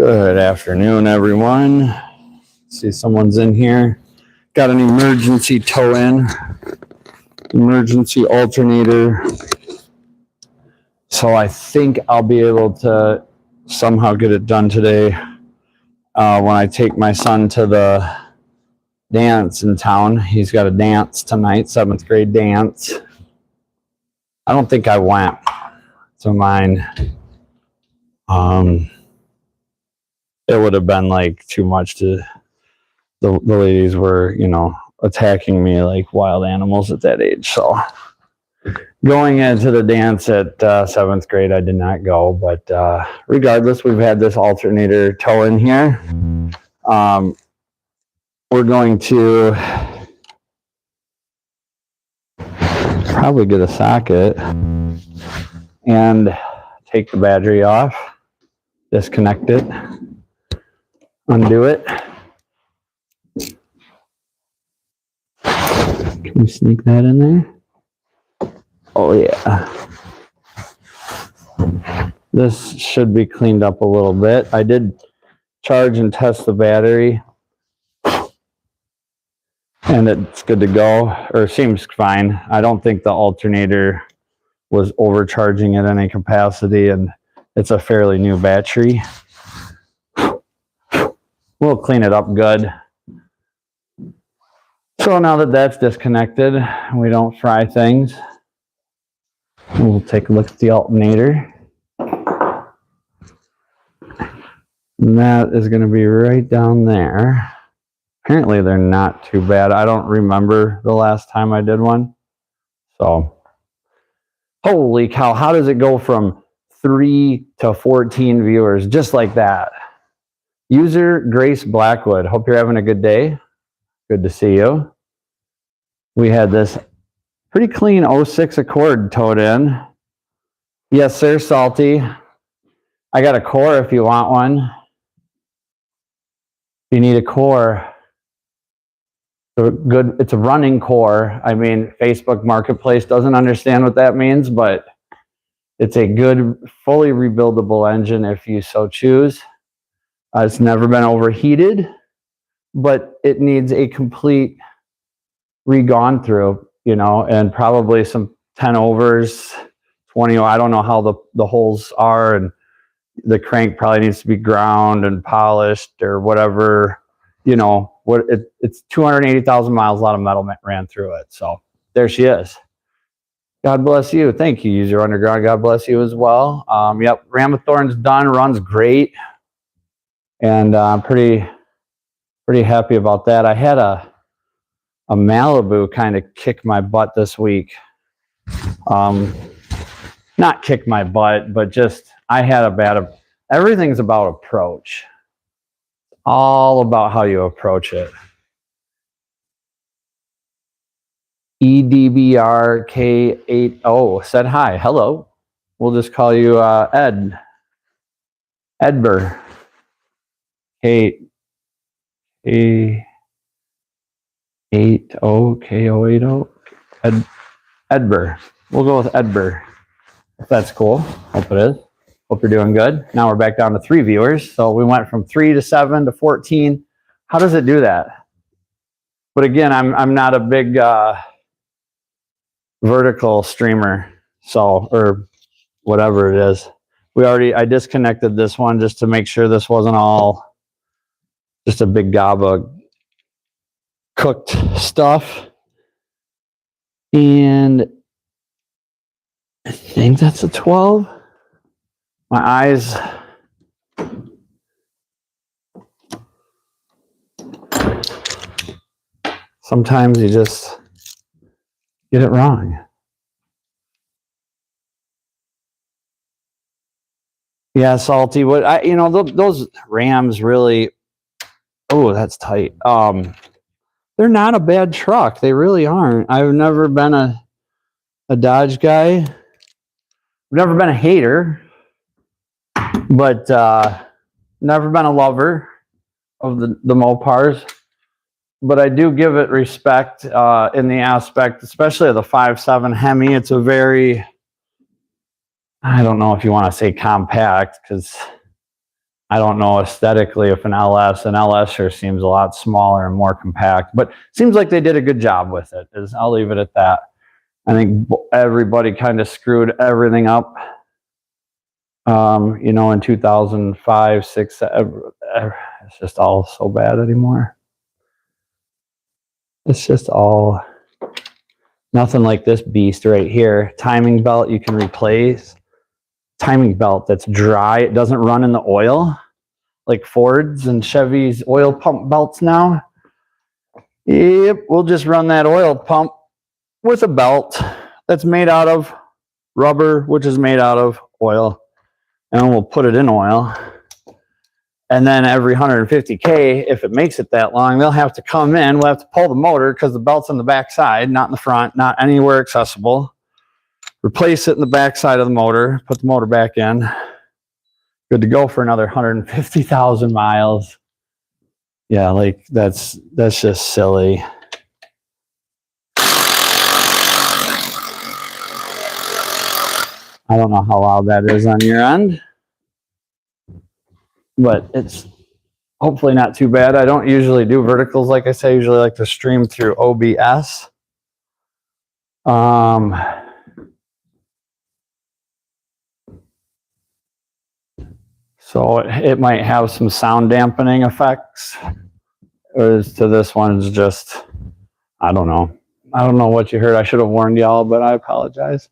Good afternoon, everyone. See, someone's in here. Got an emergency tow in, emergency alternator. So I think I'll be able to somehow get it done today when I take my son to the dance in town. He's got a dance tonight, 7th grade dance. I don't think I went to mine. It would have been like too much to, the ladies were, attacking me like wild animals at that age. So going into the dance at 7th grade, I did not go, but regardless, we've had this alternator tow in here. We're going to probably get a socket and take the battery off, disconnect it, undo it. Can we sneak that in there? Oh yeah. This should be cleaned up a little bit. I did charge and test the battery, and it's good to go, or seems fine. I don't think the alternator was overcharging at any capacity, and it's a fairly new battery. We'll clean it up good. So now that that's disconnected, we don't fry things. We'll take a look at the alternator. And that is going to be right down there. Apparently they're not too bad. I don't remember the last time I did one. So, holy cow, how does it go from 3 to 14 viewers just like that? User Grace Blackwood, hope you're having a good day. Good to see you. We had this pretty clean 06 Accord towed in. Yes, sir, Salty. I got a core if you want one. If you need a core, it's a running core. I mean, Facebook Marketplace doesn't understand what that means, but it's a good, fully rebuildable engine if you so choose. It's never been overheated, but it needs a complete re-gone through, and probably some 10 overs, 20. I don't know how the holes are, and the crank probably needs to be ground and polished or whatever. It's 280,000 miles. A lot of metal ran through it. So there she is. God bless you. Thank you, User Underground. God bless you as well. Yep, Ramathorn's done. Runs great. And I'm pretty happy about that. I had a Malibu kind of kick my butt this week. Not kick my butt, but just I had a bad. Everything's about approach. All about how you approach it. EDBRK80 said hi. Hello. We'll just call you Ed. Edber. K80 K080 Edber. We'll go with Edber. If that's cool. Hope it is. Hope you're doing good. Now we're back down to 3 viewers. So we went from 3 to 7 to 14. How does it do that? But again, I'm not a big vertical streamer, or whatever it is. I disconnected this one just to make sure this wasn't all just a big gob of cooked stuff. And I think that's a 12. My eyes. Sometimes you just get it wrong. Yeah, Salty. Those Rams really. Oh, that's tight. They're not a bad truck. They really aren't. I've never been a Dodge guy. I've never been a hater, but never been a lover of the Mopars. But I do give it respect in the aspect, especially of the 5.7 Hemi. It's a very, I don't know if you want to say compact, because I don't know aesthetically if an LS sure seems a lot smaller and more compact, but seems like they did a good job with it. I'll leave it at that. I think everybody kind of screwed everything up, you know, in 2005, 6, it's just all so bad anymore. It's just all nothing like this beast right here. Timing belt you can replace. Timing belt that's dry. It doesn't run in the oil like Ford's and Chevy's oil pump belts now. Yep, we'll just run that oil pump with a belt that's made out of rubber, which is made out of oil, and we'll put it in oil. And then every 150K, if it makes it that long, they'll have to come in. We'll have to pull the motor because the belt's on the back side, not in the front, not anywhere accessible. Replace it in the back side of the motor, put the motor back in. Good to go for another 150,000 miles. Yeah, like that's just silly. I don't know how loud that is on your end, but it's hopefully not too bad. I don't usually do verticals, like I say. I usually like to stream through OBS. So it might have some sound dampening effects. Whereas to this one is just, I don't know. I don't know what you heard. I should have warned y'all, but I apologize.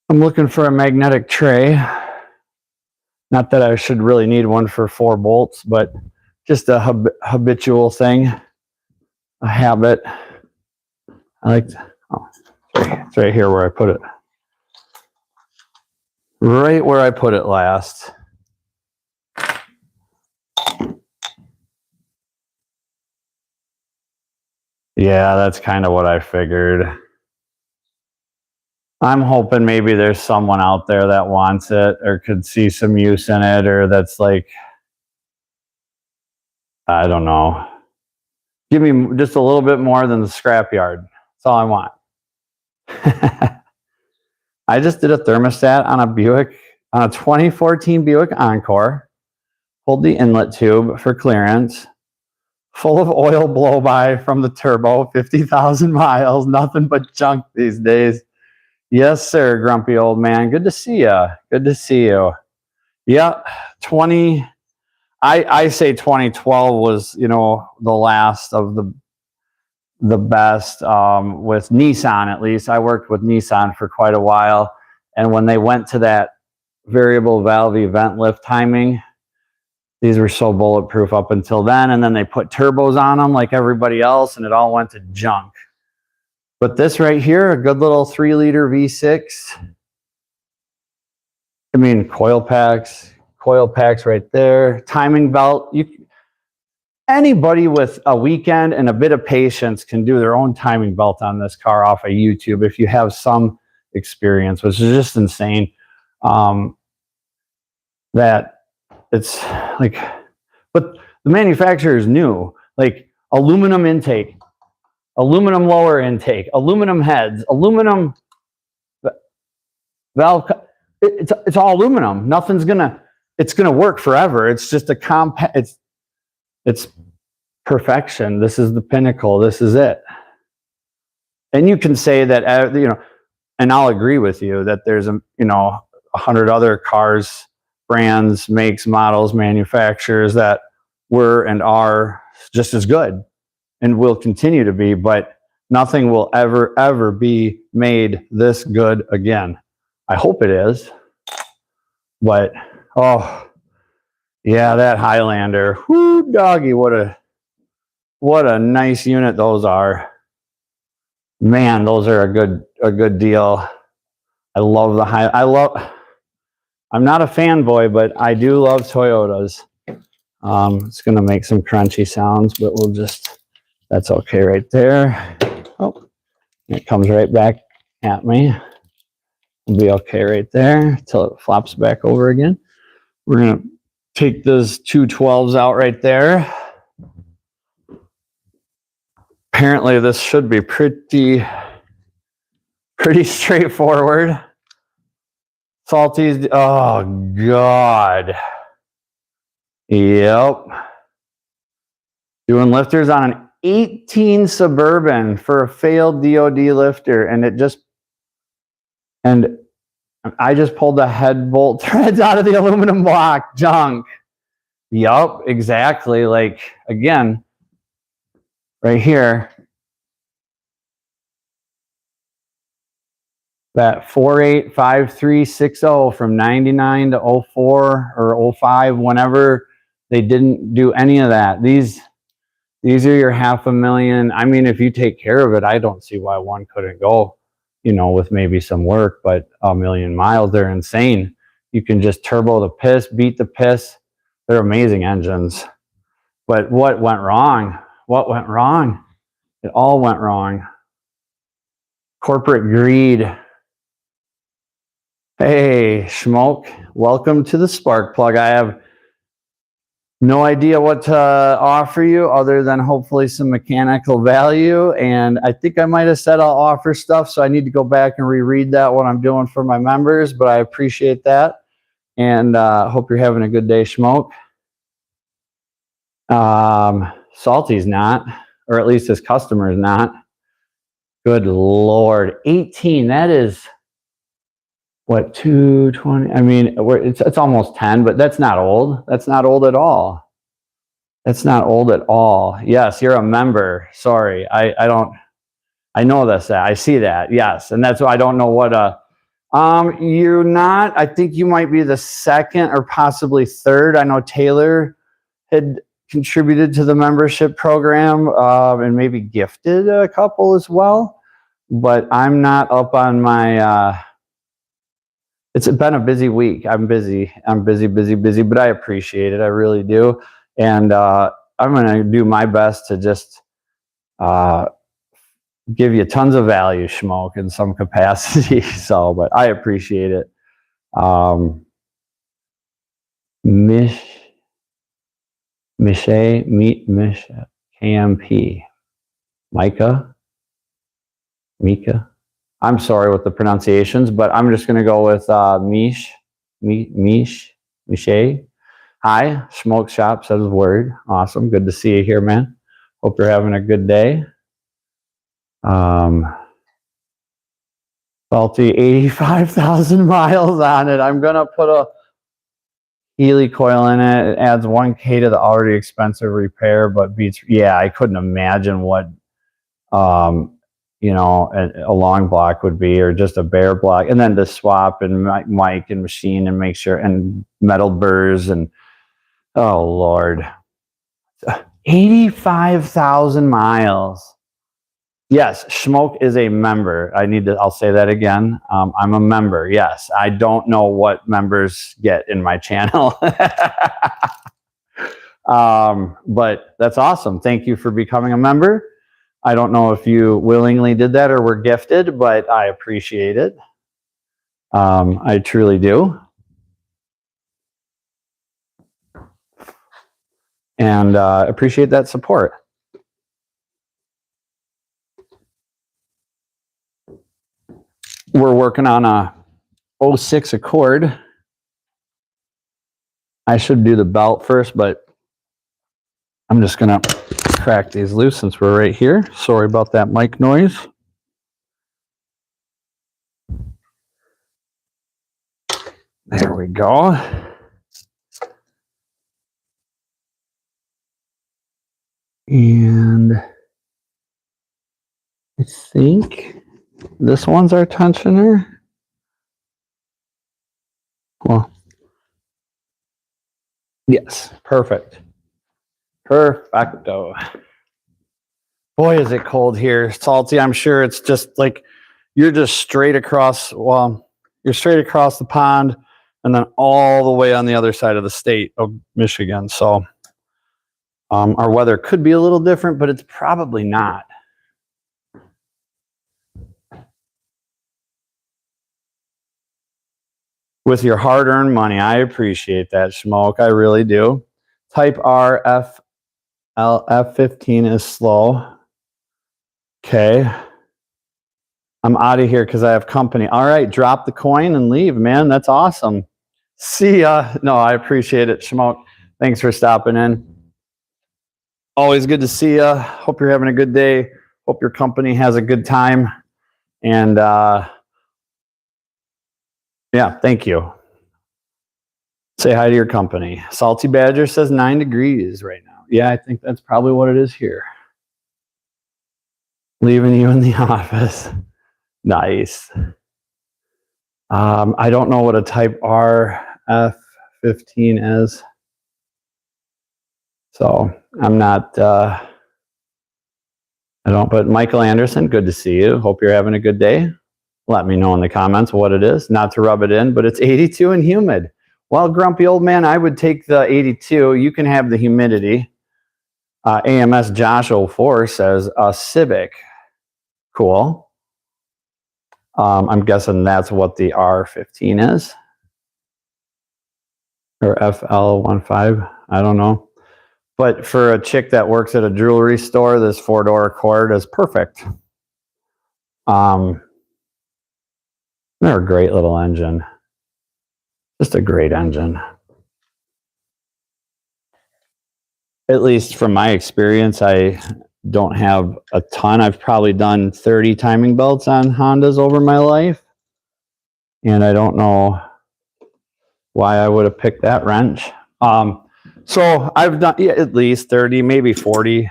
I'm looking for a magnetic tray. Not that I should really need one for 4 bolts, but just a habitual thing, a habit. I like to, oh, it's right here where I put it. Right where I put it last. Yeah, that's kind of what I figured. I'm hoping maybe there's someone out there that wants it or could see some use in it, or that's like, I don't know. Give me just a little bit more than the scrapyard. That's all I want. I just did a thermostat on a Buick, on a 2014 Buick Encore. Pulled the inlet tube for clearance. Full of oil blow-by from the turbo, 50,000 miles, nothing but junk these days. Yes, sir, grumpy old man. Good to see you. Good to see you. Yeah, I say 2012 was, you know, the last of the best with Nissan, at least. I worked with Nissan for quite a while, and when they went to that variable valve event lift timing, these were so bulletproof up until then, and then they put turbos on them like everybody else, and it all went to junk. But this right here, a good little 3-liter V6. I mean, coil packs right there. Timing belt. Anybody with a weekend and a bit of patience can do their own timing belt on this car off of YouTube if you have some experience, which is just insane. That it's like, but the manufacturer is new. Like aluminum intake, aluminum lower intake, aluminum heads, aluminum valve. It's all aluminum. It's gonna work forever. It's just a compact. It's perfection. This is the pinnacle. This is it. And you can say that, you know, and I'll agree with you that there's 100 other cars, brands, makes, models, manufacturers that were and are just as good and will continue to be, but nothing will ever be made this good again. I hope it is, but oh yeah, that Highlander, whoo doggy, what a nice unit those are. Man, those are a good deal. I love the I'm not a fanboy, but I do love Toyotas. It's going to make some crunchy sounds, but that's okay right there. Oh, it comes right back at me. It'll be okay right there until it flops back over again. We're going to take those 212s out right there. Apparently this should be pretty straightforward. Salty's, oh God. Yep. Doing lifters on an 18 Suburban for a failed DOD lifter, and I just pulled the head bolt threads out of the aluminum block. Junk. Yup, exactly. Like, again, right here, that 485360 from 99 to 04 or 05, whenever they didn't do any of that. These are your $500,000. I mean, if you take care of it, I don't see why one couldn't go, you know, with maybe some work, but 1,000,000 miles, they're insane. You can just turbo the piss, beat the piss. They're amazing engines. But what went wrong? What went wrong? It all went wrong. Corporate greed. Hey, Schmoke, welcome to the Spark Plug. I have no idea what to offer you other than hopefully some mechanical value. And I think I might have said I'll offer stuff, so I need to go back and reread that, what I'm doing for my members, but I appreciate that. And hope you're having a good day, Schmoke. Salty's not, or at least his customer's not. Good Lord, 18, that is... what, 220? I mean, it's almost 10, but that's not old. That's not old at all. That's not old at all. Yes, you're a member. Sorry, I know this. I see that. Yes, and that's why I don't know what you're not. I think you might be the second or possibly third. I know Taylor had contributed to the membership program and maybe gifted a couple as well, but I'm not up on my. It's been a busy week. I'm busy, but I appreciate it. I really do. And I'm going to do my best to just give you tons of value, Schmoke, in some capacity. So, but I appreciate it. Mish KMP. Mika. I'm sorry with the pronunciations, but I'm just going to go with Miche. Hi, Smoke Shop says word. Awesome. Good to see you here, man. Hope you're having a good day. Salty, 85,000 miles on it. I'm going to put a Healy coil in it. It adds 1K to the already expensive repair, but beats, yeah, I couldn't imagine what, you know, a long block would be, or just a bare block, and then to swap and mic and machine and make sure, and metal burrs, and oh Lord, 85,000 miles. Yes, Schmoke is a member. I'll say that again. I'm a member. Yes, I don't know what members get in my channel. But that's awesome. Thank you for becoming a member. I don't know if you willingly did that or were gifted, but I appreciate it. I truly do. And appreciate that support. We're working on a 06 Accord. I should do the belt first, but I'm just going to crack these loose since we're right here. Sorry about that mic noise. There we go. And I think this one's our tensioner. Well, yes, perfect. Perfecto. Boy, is it cold here. Salty, I'm sure it's just like you're just straight across, well, you're straight across the pond and then all the way on the other side of the state of Michigan. So our weather could be a little different, but it's probably not. With your hard-earned money, I appreciate that, Schmoke. I really do. Type R F15 is slow. Okay. I'm out of here because I have company. All right, drop the coin and leave, man. That's awesome. See ya. No, I appreciate it, Schmoke. Thanks for stopping in. Always good to see ya. Hope you're having a good day. Hope your company has a good time. And yeah, thank you. Say hi to your company. Salty Badger says 9 degrees right now. Yeah, I think that's probably what it is here. Leaving you in the office. Nice. I don't know what a Type R F15 is. So I'm not, I don't, but Michael Anderson, good to see you. Hope you're having a good day. Let me know in the comments what it is. Not to rub it in, but it's 82 and humid. Well, grumpy old man, I would take the 82. You can have the humidity. AMS Josh 04 says Civic. Cool. I'm guessing that's what the R15 is. Or FL15. I don't know. But for a chick that works at a jewelry store, this 4-door Accord is perfect. They're a great little engine. Just a great engine. At least from my experience, I don't have a ton. I've probably done 30 timing belts on Hondas over my life. And I don't know why I would have picked that wrench. So I've done at least 30, maybe 40.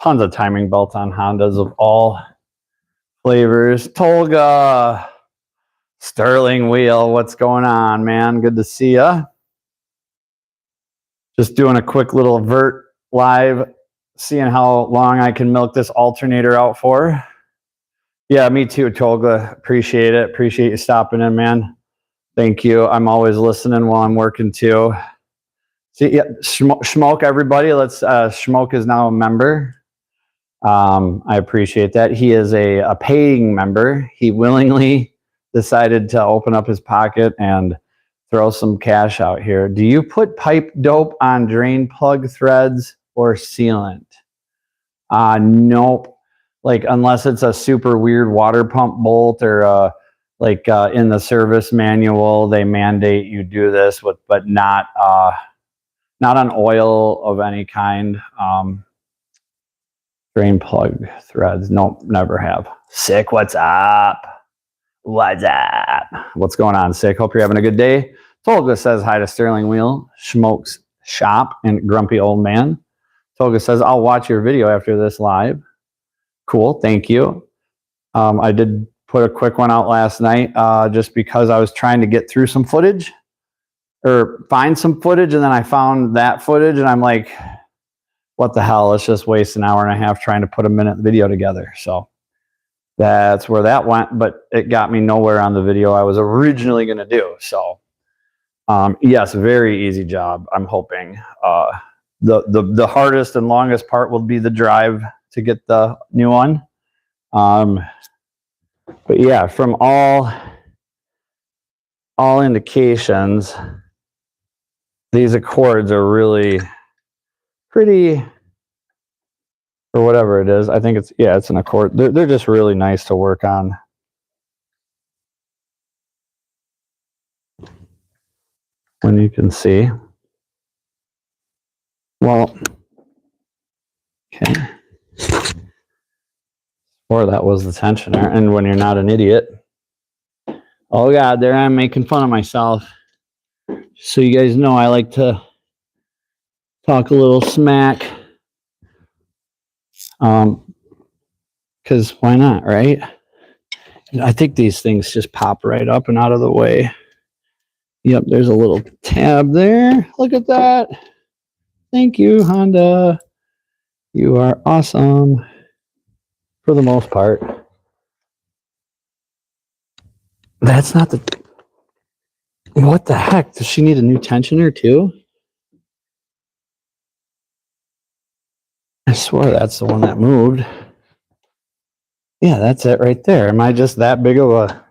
Tons of timing belts on Hondas of all flavors. Tolga, Sterling Wheel, what's going on, man? Good to see ya. Just doing a quick little vert live, seeing how long I can milk this alternator out for. Yeah, me too, Tolga. Appreciate it. Appreciate you stopping in, man. Thank you. I'm always listening while I'm working too. See, yeah, Schmoke, everybody. Let's. Schmoke is now a member. I appreciate that. He is a paying member. He willingly decided to open up his pocket and throw some cash out here. Do you put pipe dope on drain plug threads or sealant? Nope. Like, unless it's a super weird water pump bolt or in the service manual, they mandate you do this with, but not on oil of any kind. Drain plug threads. Nope, never have. Sick, what's up? What's up? What's going on, Sick? Hope you're having a good day. Tolga says hi to Sterling Wheel, Schmoke's Shop, and Grumpy Old Man. Tolga says, I'll watch your video after this live. Cool, thank you. I did put a quick one out last night just because I was trying to get through some footage or find some footage, and then I found that footage, and I'm like, what the hell? Let's just waste an hour and a half trying to put a minute video together. So that's where that went, but it got me nowhere on the video I was originally going to do. So yes, very easy job. I'm hoping the hardest and longest part will be the drive to get the new one. But yeah, from all indications, these Accords are really pretty, or whatever it is. I think it's, yeah, it's an Accord. They're just really nice to work on. When you can see. Well, okay. Or that was the tensioner. And when you're not an idiot. Oh God, there I'm making fun of myself. So you guys know I like to talk a little smack. Because why not, right? I think these things just pop right up and out of the way. Yep, there's a little tab there. Look at that. Thank you, Honda. You are awesome. For the most part. That's not the... What the heck? Does she need a new tensioner too? I swear that's the one that moved. Yeah, that's it right there. Am I just that big of a...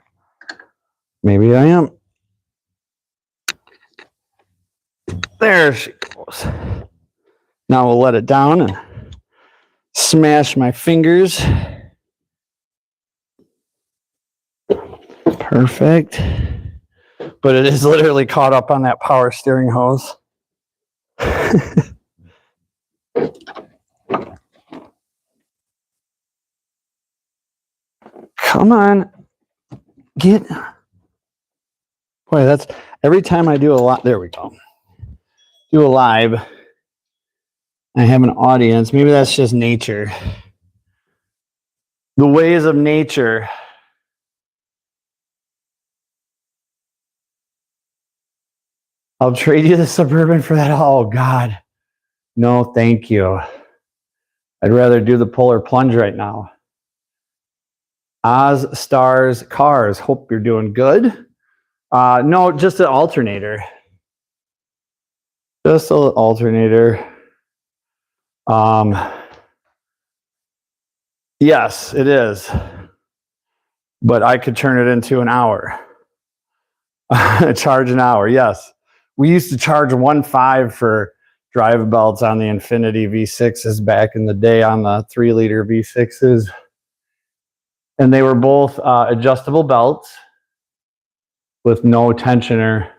Maybe I am. There she goes. Now we'll let it down and smash my fingers. Perfect. But it is literally caught up on that power steering hose. Come on. Get. Boy, that's every time I do a lot. There we go. Do a live. I have an audience. Maybe that's just nature. The ways of nature. I'll trade you the Suburban for that. Oh, God. No, thank you. I'd rather do the Polar Plunge right now. Oz Stars Cars. Hope you're doing good. No, just an alternator. Just an alternator. Yes, it is. But I could turn it into an hour. Charge an hour, yes. We used to charge 1.5 for drive belts on the Infinity V6s back in the day on the 3-liter V6s. And they were both adjustable belts with no tensioner.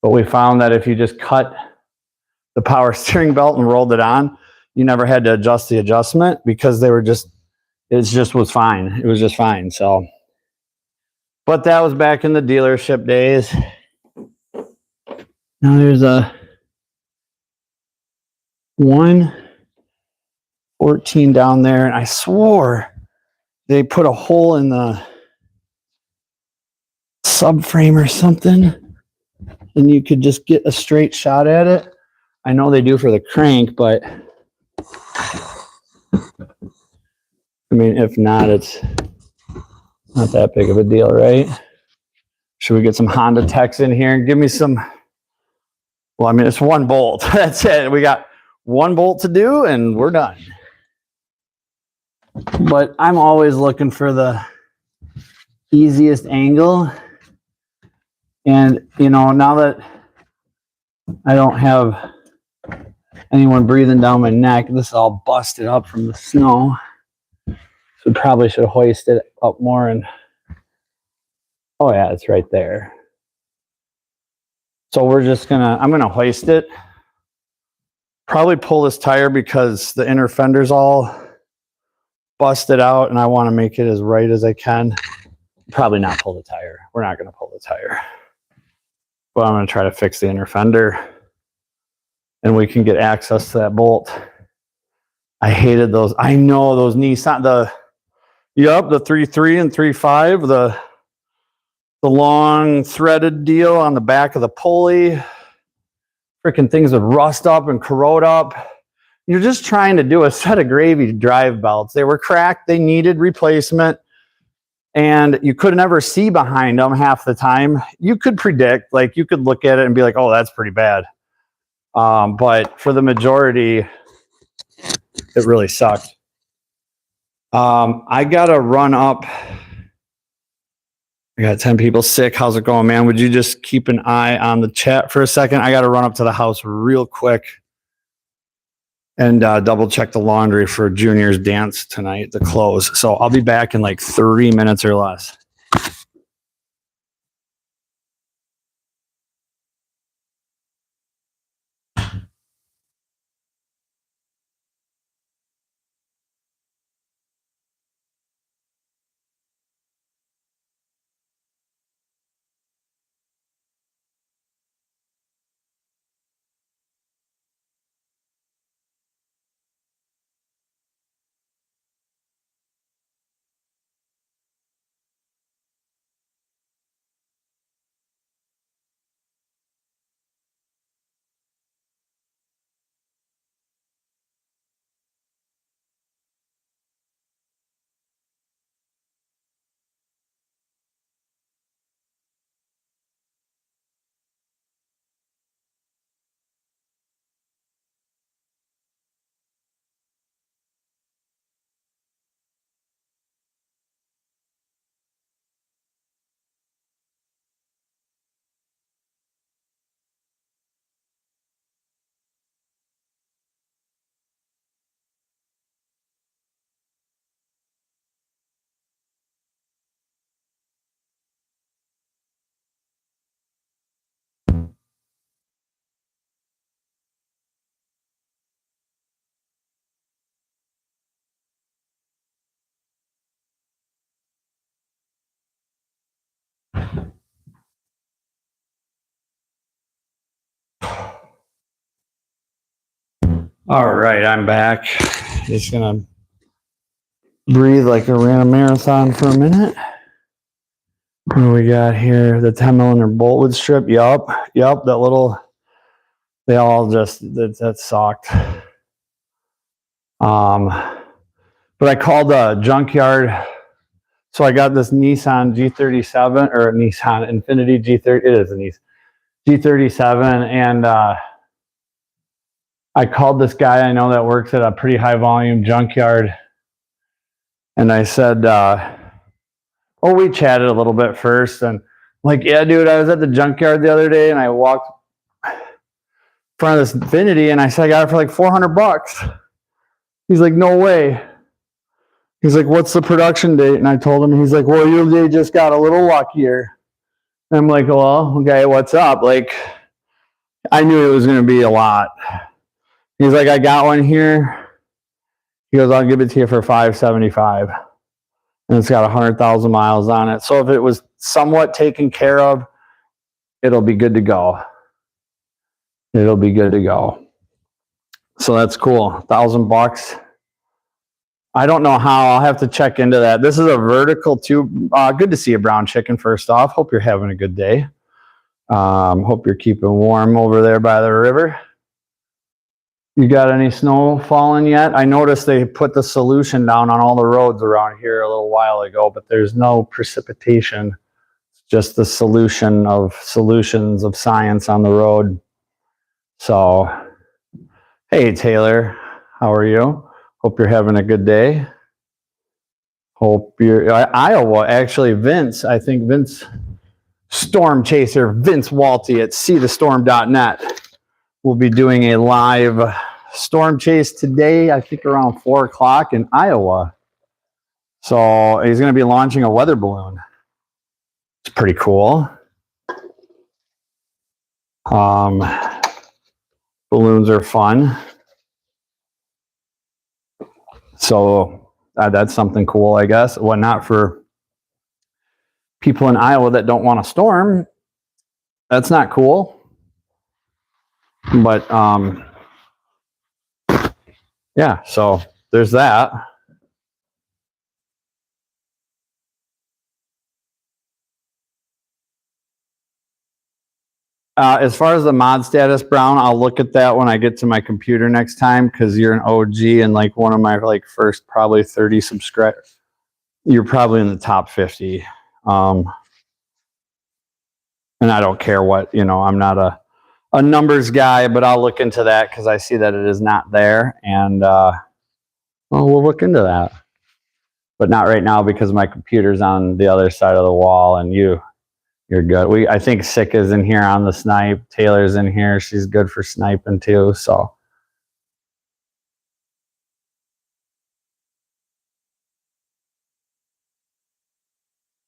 But we found that if you just cut the power steering belt and rolled it on, you never had to adjust the adjustment because they were just, it just was fine. It was just fine. So, but that was back in the dealership days. Now there's a 114 down there, and I swore they put a hole in the subframe or something, and you could just get a straight shot at it. I know they do for the crank, but I mean, if not, it's not that big of a deal, right? Should we get some Honda techs in here and give me some? Well, I mean, it's one bolt. That's it. We got one bolt to do, and we're done. But I'm always looking for the easiest angle. And, you know, now that I don't have anyone breathing down my neck, this is all busted up from the snow. So probably should hoist it up more. And oh yeah, it's right there. So we're just I'm gonna hoist it. Probably pull this tire because the inner fender's all busted out and I want to make it as right as I can. Probably not pull the tire. We're not gonna pull the tire. But I'm gonna try to fix the inner fender and we can get access to that bolt. I hated those. I know those Nissan, the 3.3 and 3.5, the long threaded deal on the back of the pulley. Freaking things would rust up and corrode up. You're just trying to do a set of gravy drive belts. They were cracked. They needed replacement. And you could never see behind them half the time. You could predict, like you could look at it and be like, oh, that's pretty bad. But for the majority, it really sucked. I got to run up. I got 10 people sick. How's it going, man? Would you just keep an eye on the chat for a second? I got to run up to the house real quick and double check the laundry for Junior's dance tonight, the clothes. So I'll be back in like 3 minutes or less. All right, I'm back. Just gonna breathe like I ran a marathon for a minute. What do we got here? The 10mm boltwood strip. Yup, that little, they all just, that sucked. But I called the junkyard. So I got this Nissan G37, or Nissan Infiniti G30, it is a Nissan G37, and I called this guy I know that works at a pretty high volume junkyard, and I said, oh, we chatted a little bit first, and I'm like, yeah, dude, I was at the junkyard the other day, and I walked in front of this Infiniti, and I said, I got it for like $400. He's like, no way. He's like, what's the production date? And I told him, he's like, well, they just got a little luckier. And I'm like, well, okay, what's up? Like, I knew it was going to be a lot. He's like, I got one here. He goes, I'll give it to you for $575. And it's got 100,000 miles on it. So if it was somewhat taken care of, it'll be good to go. It'll be good to go. So that's cool. $1,000. I don't know how. I'll have to check into that. This is a vertical tube. Good to see you, brown chicken, first off. Hope you're having a good day. Hope you're keeping warm over there by the river. You got any snow falling yet? I noticed they put the solution down on all the roads around here a little while ago, but there's no precipitation. It's just the solution of solutions of science on the road. So, hey, Taylor, how are you? Hope you're having a good day. Hope you're, Iowa, actually, Vince, I think Vince, Storm Chaser, Vince Walty at seethestorm.net will be doing a live storm chase today, I think around 4 o'clock in Iowa. So he's going to be launching a weather balloon. It's pretty cool. Balloons are fun. So that's something cool, I guess. Well, not for people in Iowa that don't want a storm. That's not cool. But yeah, so there's that. As far as the mod status, Brown, I'll look at that when I get to my computer next time, because you're an OG and like one of my like first probably 30 subscribers. You're probably in the top 50. And I don't care what, you know, I'm not a numbers guy, but I'll look into that because I see that it is not there. And well, we'll look into that. But not right now because my computer's on the other side of the wall and you're good. I think Sick is in here on the snipe. Taylor's in here. She's good for sniping too. So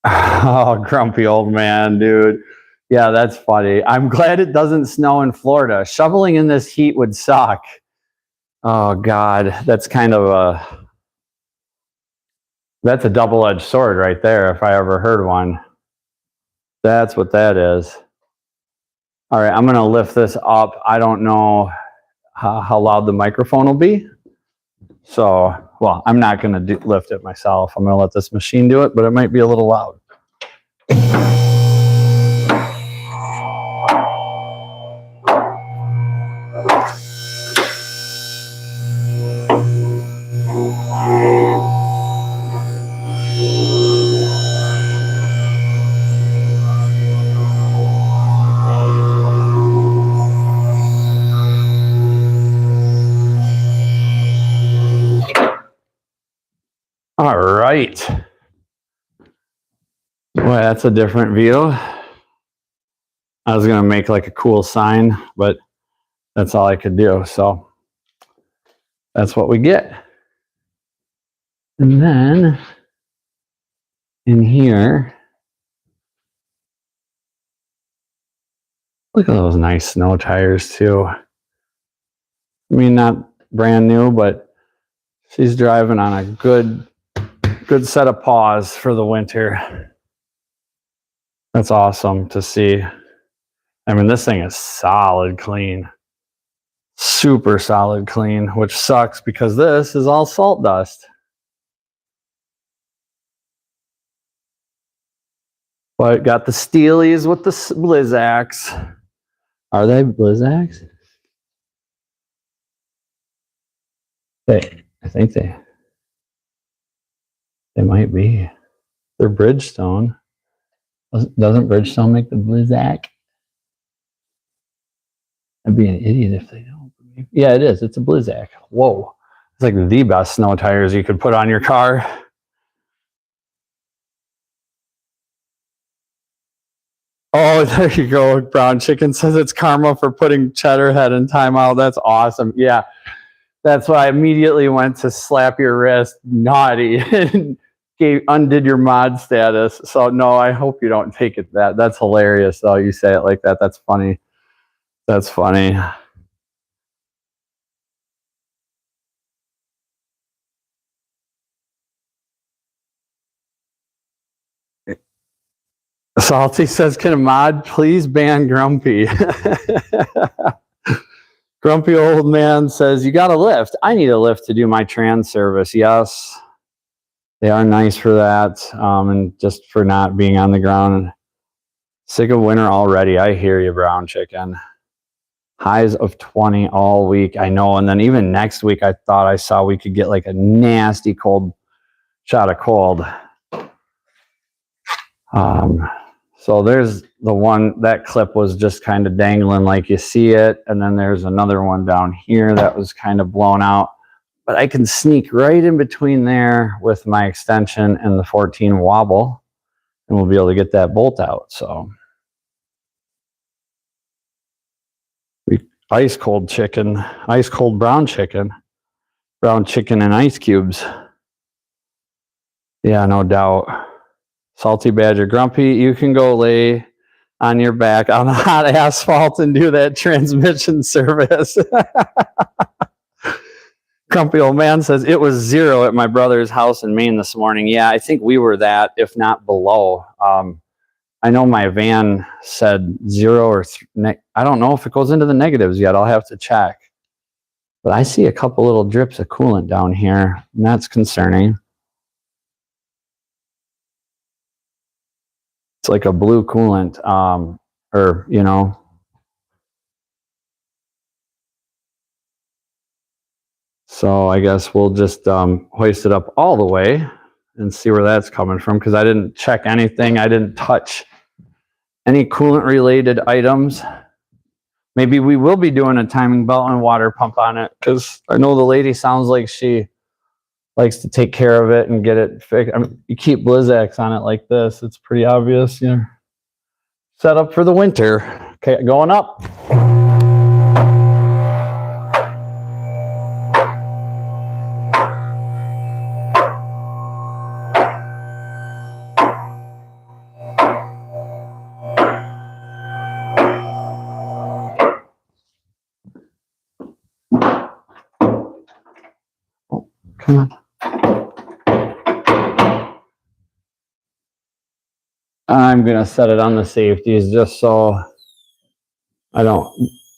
oh, grumpy old man, dude. Yeah, that's funny. I'm glad it doesn't snow in Florida. Shoveling in this heat would suck. Oh God, that's kind of that's a double-edged sword right there if I ever heard one. That's what that is. All right, I'm going to lift this up. I don't know how loud the microphone will be. So, well, I'm not going to lift it myself. I'm going to let this machine do it, but it might be a little loud. All right. Boy, that's a different view. I was going to make like a cool sign, but that's all I could do. So that's what we get. And then in here, look at those nice snow tires too. I mean, not brand new, but she's driving on a good set of paws for the winter. That's awesome to see. I mean, this thing is solid clean. super solid clean, which sucks because this is all salt dust. But got the Steelies with the Blizzaks. Are they Blizzaks? I think they might be. They're Bridgestone. Doesn't Bridgestone make the Blizzak? I'd be an idiot if they don't. Yeah, it is. It's a Blizzak. Whoa. It's like the best snow tires you could put on your car. Oh, there you go. Brown Chicken says it's karma for putting Cheddar Head in timeout. That's awesome. Yeah. That's why I immediately went to slap your wrist. Naughty. And undid your mod status. So no, I hope you don't take it that. That's hilarious though. You say it like that. That's funny. That's funny. Salty says, can a mod please ban Grumpy? Grumpy old man says, you got a lift. I need a lift to do my trans service. Yes, they are nice for that. And just for not being on the ground. Sick of winter already. I hear you, Brown Chicken. Highs of 20 all week. I know. And then even next week, I thought I saw we could get like a nasty cold shot of cold. So there's the one, that clip was just kind of dangling like you see it. And then there's another one down here that was kind of blown out. But I can sneak right in between there with my extension and the 14 wobble. And we'll be able to get that bolt out. So ice cold chicken, ice cold brown chicken and ice cubes. Yeah, no doubt. Salty Badger. Grumpy, you can go lay on your back on the hot asphalt and do that transmission service. Grumpy old man says, it was 0 at my brother's house in Maine this morning. Yeah, I think we were that, if not below. I know my van said 0 or I don't know if it goes into the negatives yet. I'll have to check. But I see a couple little drips of coolant down here, and that's concerning. It's like a blue coolant, or, you know. So I guess we'll just hoist it up all the way and see where that's coming from, because I didn't check anything. I didn't touch any coolant related items. Maybe we will be doing a timing belt and water pump on it, because I know the lady sounds like she likes to take care of it and get it fixed. I mean, you keep Blizzaks on it like this, it's pretty obvious. You're set up for the winter. Okay, going up. Come on. I'm going to set it on the safeties just so I don't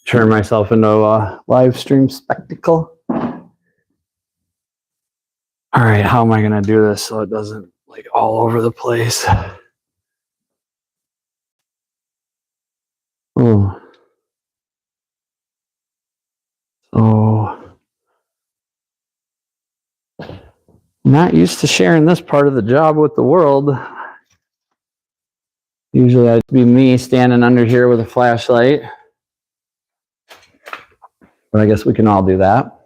turn myself into a live stream spectacle. All right, how am I going to do this so it doesn't like all over the place? Oh. So, not used to sharing this part of the job with the world. Usually I'd be me standing under here with a flashlight. But I guess we can all do that.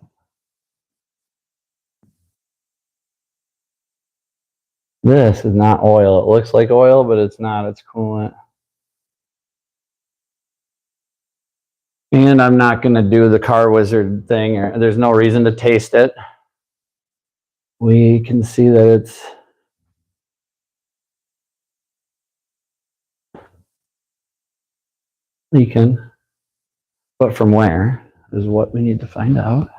This is not oil. It looks like oil, but it's not. It's coolant. And I'm not going to do the Car Wizard thing. There's no reason to taste it. We can see that it's leaking. But from where is what we need to find out.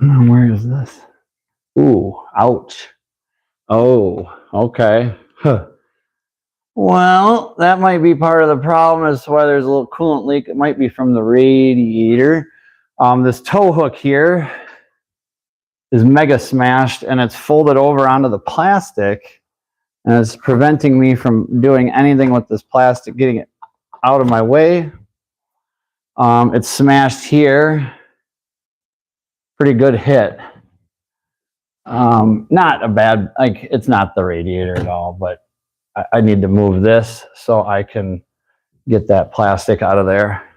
Where is this? Ooh, ouch. Oh, okay. Huh. Well, that might be part of the problem as to why there's a little coolant leak. It might be from the radiator. This tow hook here is mega smashed and it's folded over onto the plastic, and it's preventing me from doing anything with this plastic, getting it out of my way. It's smashed here. Pretty good hit. Not a bad, like, it's not the radiator at all, but I need to move this so I can get that plastic out of there.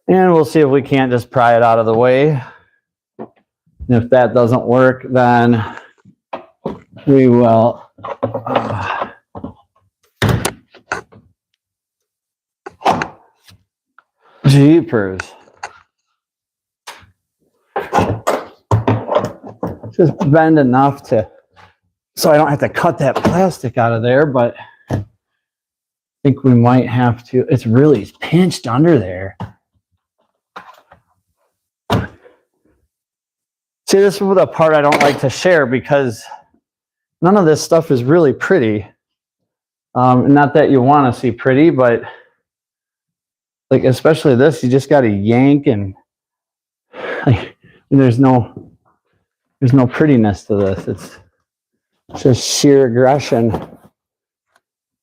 And we'll see if we can't just pry it out of the way. And if that doesn't work, then we will jeepers. Just bend enough to, so I don't have to cut that plastic out of there, but I think we might have to. It's really pinched under there. See, this is the part I don't like to share because none of this stuff is really pretty. Not that you want to see pretty, but like especially this, you just got to yank, and like, there's no prettiness to this. It's just sheer aggression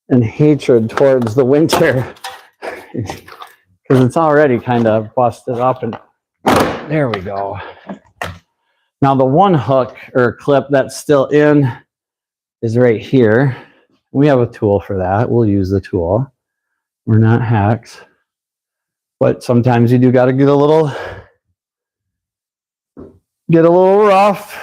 and hatred towards the winter because it's already kind of busted up. And there we go. Now the one hook or clip that's still in is right here. We have a tool for that. We'll use the tool. We're not hacks, but sometimes you do got to get a little rough.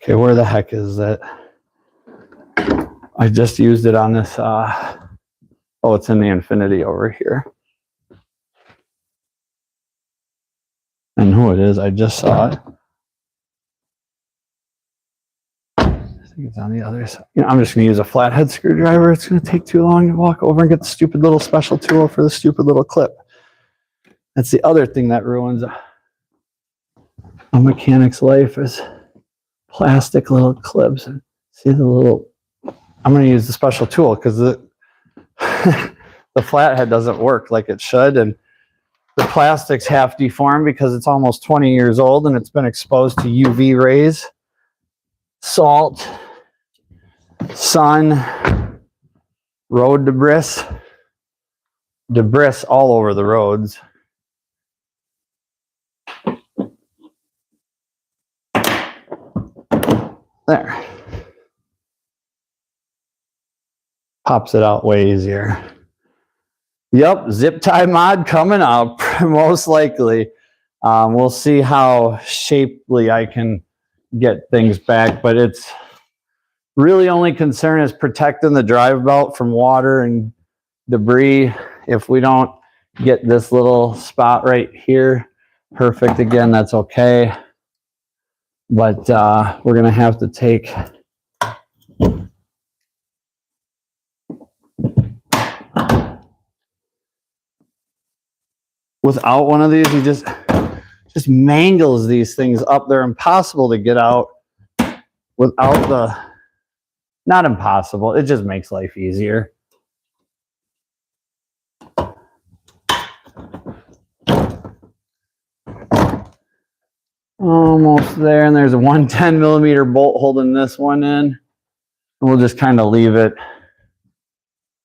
Okay, where the heck is that? I just used it on this. Oh, it's in the Infinity over here. And who it is, I just saw it. I think it's on the other side. You know, I'm just going to use a flathead screwdriver. It's going to take too long to walk over and get the stupid little special tool for the stupid little clip. That's the other thing that ruins a mechanic's life is plastic little clips. See the little, I'm going to use the special tool because the flathead doesn't work like it should, and the plastic's half deformed because it's almost 20 years old and it's been exposed to UV rays, salt, sun, road debris all over the roads. There. Pops it out way easier. Yep, zip tie mod coming up, most likely. We'll see how shapely I can get things back, but it's really only concern is protecting the drive belt from water and debris. If we don't get this little spot right here perfect again, that's okay. But we're going to have to take without one of these, he just mangles these things up. They're impossible to get out without the, not impossible, it just makes life easier. Almost there, and there's a 110 millimeter bolt holding this one in. And we'll just kind of leave it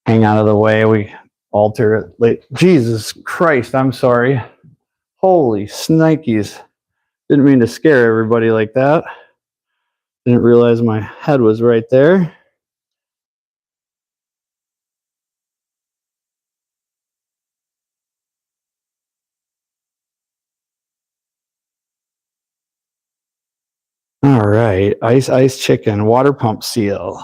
hang out of the way. We alter it late. Jesus Christ, I'm sorry. Holy snikes. Didn't mean to scare everybody like that. Didn't realize my head was right there. All right, ice chicken, water pump seal.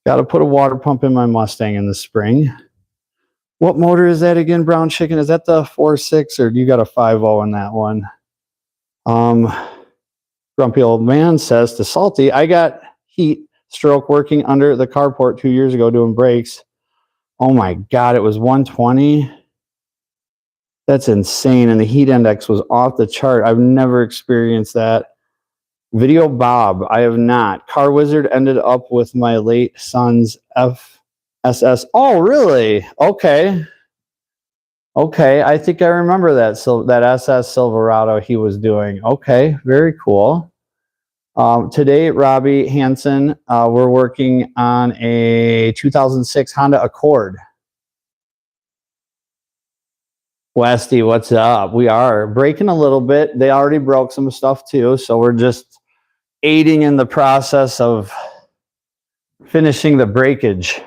Got to put a water pump in my Mustang in the spring. What motor is that again, Brown Chicken? Is that the 4.6 or do you got a 5.0 in that one? Grumpy Old Man says to Salty, I got heat stroke working under the carport 2 years ago doing brakes. Oh my God, it was 120. That's insane. And the heat index was off the chart. I've never experienced that. Video Bob, I have not. Car Wizard ended up with my late son's FSS. Oh, really? Okay. Okay, I think I remember that. So that SS Silverado he was doing. Okay, very cool. Today, Robbie Hansen, we're working on a 2006 Honda Accord. Westy, what's up? We are breaking a little bit. They already broke some stuff too, so we're just aiding in the process of finishing the breakage.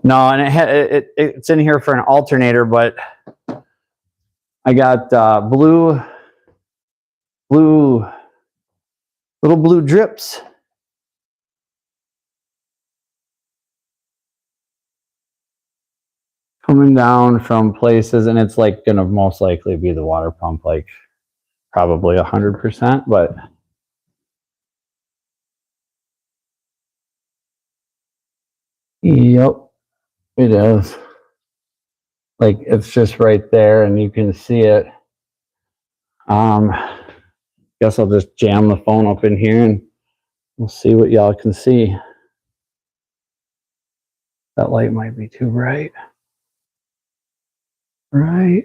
No, and it's in here for an alternator, but I got little blue drips. Coming down from places, and it's like gonna most likely be the water pump, like probably 100%, but yep, it is. Like it's just right there, and you can see it. Guess I'll just jam the phone up in here, and we'll see what y'all can see. That light might be too bright. Right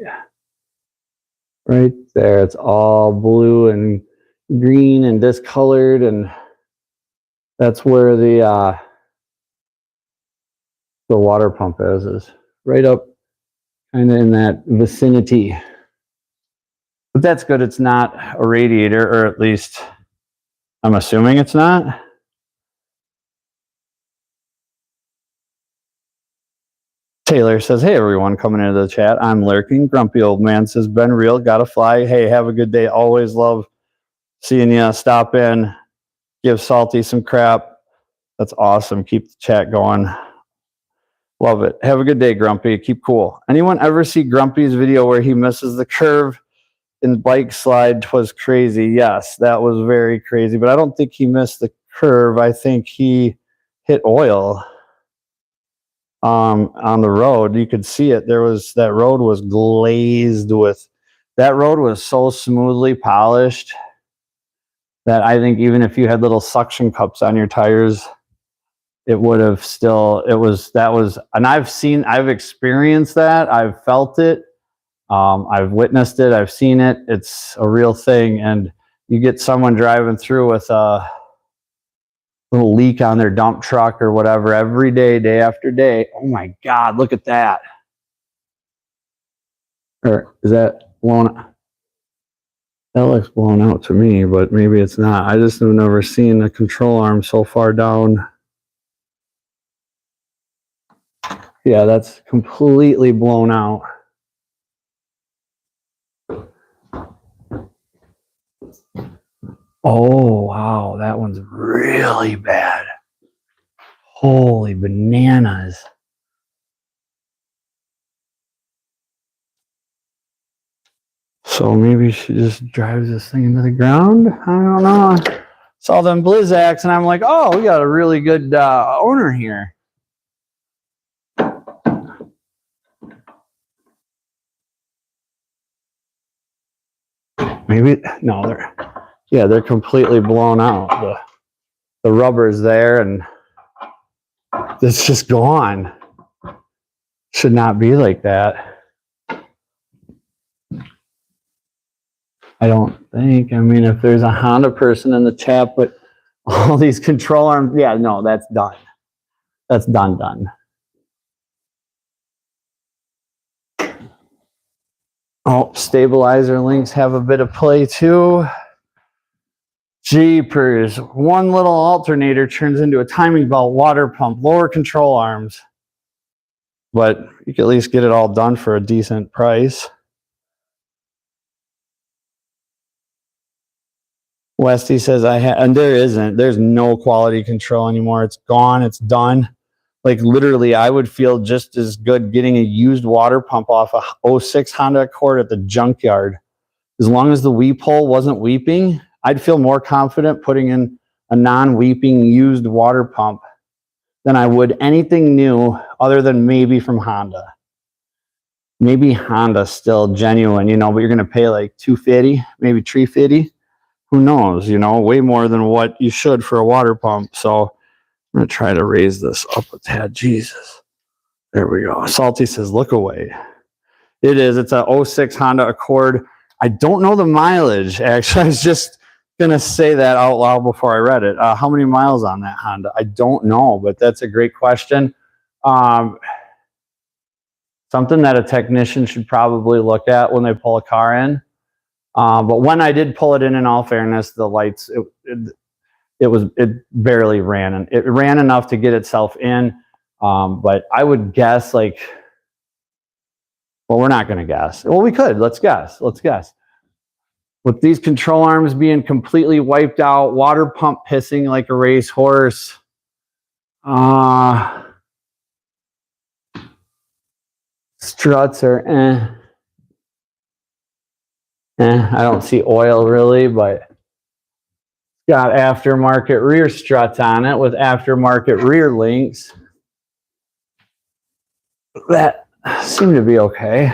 there, it's all blue and green and discolored, and that's where the water pump is right up kind of in that vicinity. But that's good. It's not a radiator, or at least I'm assuming it's not. Taylor says, hey everyone coming into the chat, I'm lurking. Grumpy old man says, been real, gotta fly. Hey, have a good day. Always love seeing you. Stop in, give Salty some crap. That's awesome. Keep the chat going. Love it. Have a good day, Grumpy. Keep cool. Anyone ever see Grumpy's video where he misses the curve in bike slide? 'Twas crazy. Yes, that was very crazy, but I don't think he missed the curve. I think he hit oil on the road. You could see it. That road was glazed with, that road was so smoothly polished that I think even if you had little suction cups on your tires, it would have still, and I've experienced that. I've felt it. I've witnessed it. I've seen it. It's a real thing. And you get someone driving through with a little leak on their dump truck or whatever every day, day after day. Oh my God, look at that. Or is that blown out? That looks blown out to me, but maybe it's not. I just have never seen a control arm so far down. Yeah, that's completely blown out. Oh, wow, that one's really bad. Holy bananas. So maybe she just drives this thing into the ground? I don't know. Saw them Blizzaks, and I'm like, oh, we got a really good owner here. Maybe, no, they're completely blown out. The rubber's there, and it's just gone. Should not be like that. I don't think. I mean, if there's a Honda person in the chat, but all these control arms, yeah, no, that's done. That's done. Oh, stabilizer links have a bit of play too. Jeepers, one little alternator turns into a timing belt, water pump, lower control arms. But you can at least get it all done for a decent price. Westy says, and there's no quality control anymore. It's gone, it's done. Like literally, I would feel just as good getting a used water pump off a 06 Honda Accord at the junkyard. As long as the weep hole wasn't weeping, I'd feel more confident putting in a non-weeping used water pump than I would anything new other than maybe from Honda. maybe Honda still genuine, you know, but you're going to pay like $250, maybe $350. Who knows, you know, way more than what you should for a water pump. So I'm going to try to raise this up a tad. Jesus. There we go. Salty says, look away. It is. It's a 06 Honda Accord. I don't know the mileage, actually. I was just going to say that out loud before I read it. How many miles on that Honda? I don't know, but that's a great question. Something that a technician should probably look at when they pull a car in. But when I did pull it in all fairness, the lights, it barely ran. And it ran enough to get itself in. But I would guess like, well, we're not going to guess. Well, we could. Let's guess. Let's guess. With these control arms being completely wiped out, water pump pissing like a racehorse. Struts are I don't see oil really, but got aftermarket rear struts on it with aftermarket rear links. That seemed to be okay.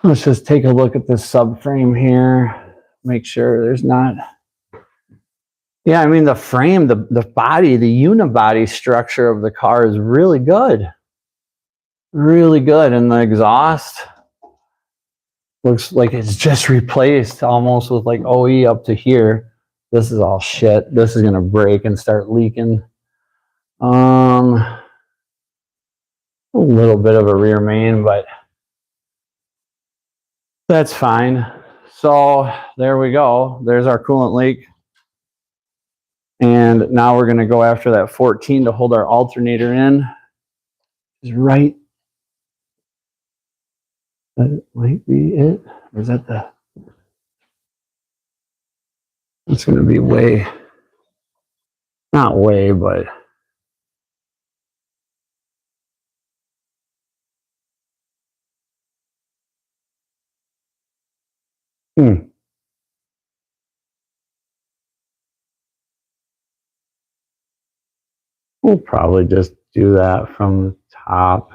Let's just take a look at the subframe here. Make sure there's not. Yeah, I mean the frame, the body, the unibody structure of the car is really good. Really good. And the exhaust looks like it's just replaced almost with like OE up to here. This is all shit. This is going to break and start leaking. A little bit of a rear main, but that's fine. So there we go. There's our coolant leak. And now we're going to go after that 14 to hold our alternator in. Is right. That might be it. Or is that the... It's going to be way... Not way, but... We'll probably just do that from the top.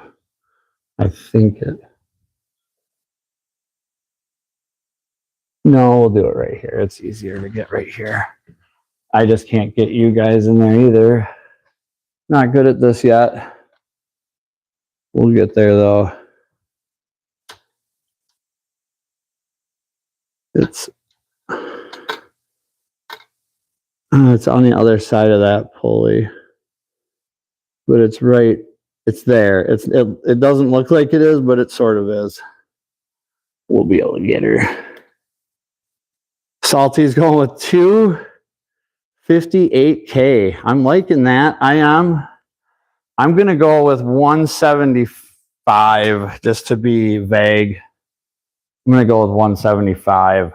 I think it... No, we'll do it right here. It's easier to get right here. I just can't get you guys in there either. Not good at this yet. We'll get there though. It's on the other side of that pulley. But it's right, it's there. It doesn't look like it is, but it sort of is. We'll be able to get her. Salty's going with 258K. I'm liking that. I am. I'm going to go with 175 just to be vague. I'm going to go with 175.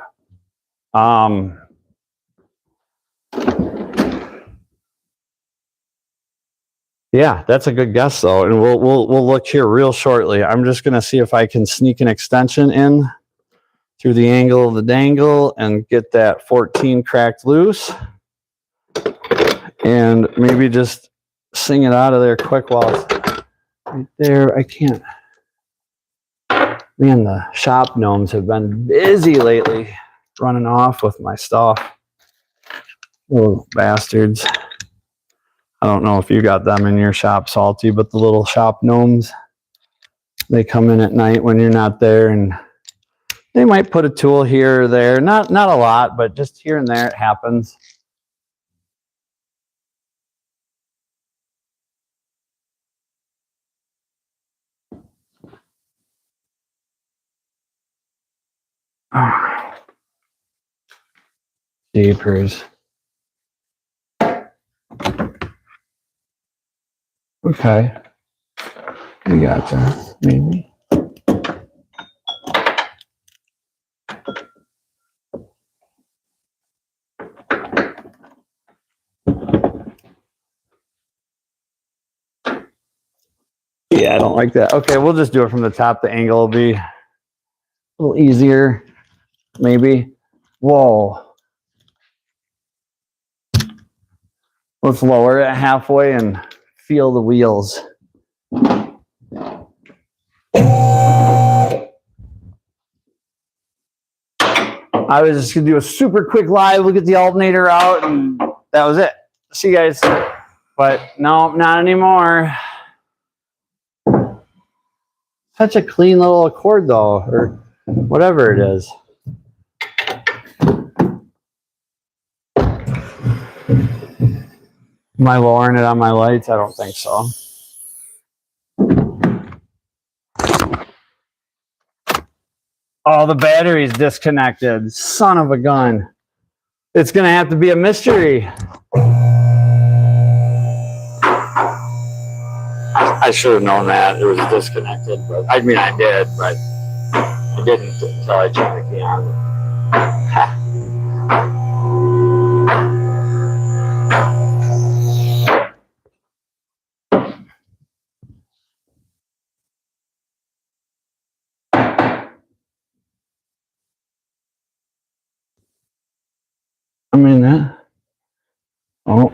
Yeah, that's a good guess though. And we'll look here real shortly. I'm just going to see if I can sneak an extension in through the angle of the dangle and get that 14 cracked loose. And maybe just sing it out of there quick while it's right there. I can't. Man, the shop gnomes have been busy lately running off with my stuff. Little bastards. I don't know if you got them in your shop, Salty, but the little shop gnomes, they come in at night when you're not there and they might put a tool here or there. Not a lot, but just here and there it happens. Jeepers. Okay. We got that, maybe. Yeah, I don't like that. Okay, we'll just do it from the top. The angle will be a little easier, maybe. Whoa. Let's lower it halfway and feel the wheels. I was just gonna do a super quick live, look at the alternator out, and that was it. See you guys. But no, not anymore. Such a clean little Accord though, or whatever it is. Am I lowering it on my lights? I don't think so. Oh, the battery's disconnected. Son of a gun. It's going to have to be a mystery. I should have known that it was disconnected, but I mean, I did, but I didn't until I checked the on. I mean, oh,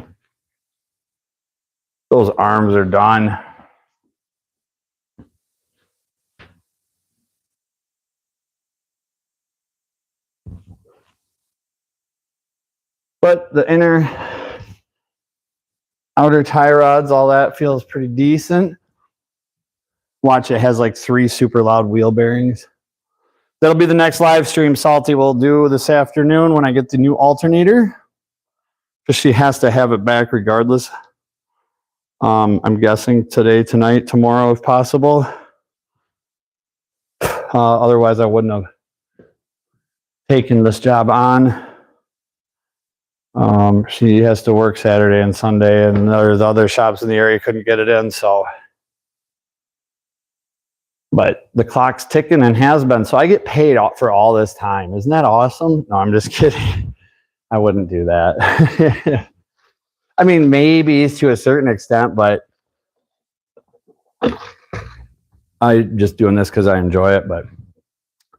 those arms are done. But the inner outer tie rods, all that feels pretty decent. Watch, it has like 3 super loud wheel bearings. That'll be the next live stream Salty will do this afternoon when I get the new alternator. Because she has to have it back regardless. I'm guessing today, tonight, tomorrow if possible. Otherwise I wouldn't have taken this job on. She has to work Saturday and Sunday, and there's other shops in the area couldn't get it in, so. But the clock's ticking and has been, so I get paid for all this time. Isn't that awesome? No, I'm just kidding. I wouldn't do that. I mean, maybe to a certain extent, but I'm just doing this because I enjoy it. But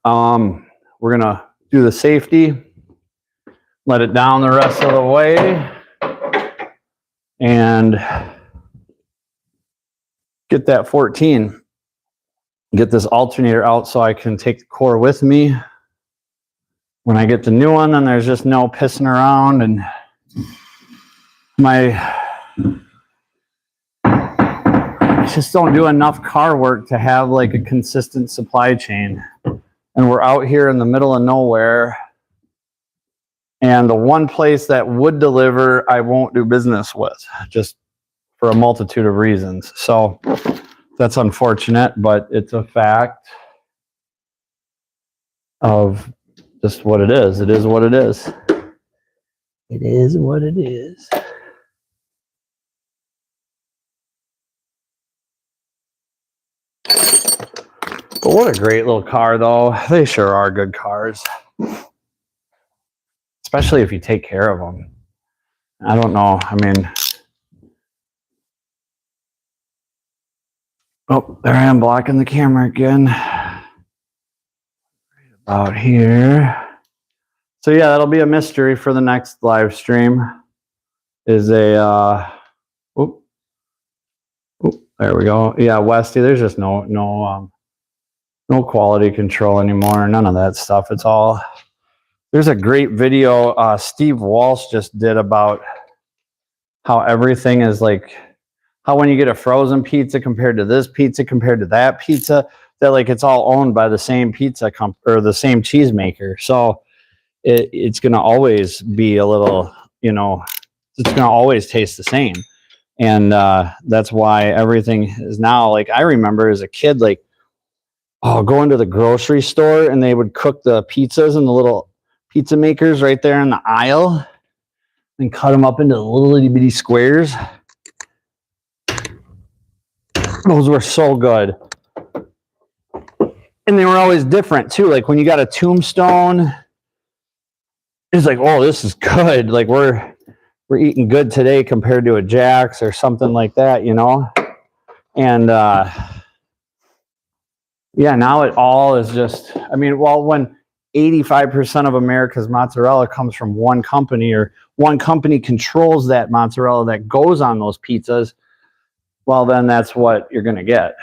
we're gonna do the safety, let it down the rest of the way, and get that 14. Get this alternator out so I can take the core with me. When I get the new one, then there's just no pissing around, and I just don't do enough car work to have like a consistent supply chain. And we're out here in the middle of nowhere. And the one place that would deliver, I won't do business with, just for a multitude of reasons. So that's unfortunate, but it's a fact of just what it is. It is what it is. It is what it is. But what a great little car, though. They sure are good cars. Especially if you take care of them. I don't know. I mean, oh, there I am blocking the camera again. Right about here. So yeah, that'll be a mystery for the next live stream. Is a there we go. Yeah, Westy, there's just no quality control anymore. None of that stuff. It's all. There's a great video Steve Walsh just did about how everything is like, how when you get a frozen pizza compared to this pizza compared to that pizza, that like it's all owned by the same pizza or the same cheese maker. So it's going to always be a little, you know, it's going to always taste the same. And that's why everything is now, like, I remember as a kid, like, going to the grocery store and they would cook the pizzas in the little pizza makers right there in the aisle and cut them up into little itty bitty squares. Those were so good. And they were always different too. Like when you got a Tombstone, it's like, oh, this is good. Like we're eating good today compared to a Jack's or something like that, you know? And yeah, now it all is just, I mean, well, when 85% of America's mozzarella comes from one company, or one company controls that mozzarella that goes on those pizzas, well, then that's what you're going to get.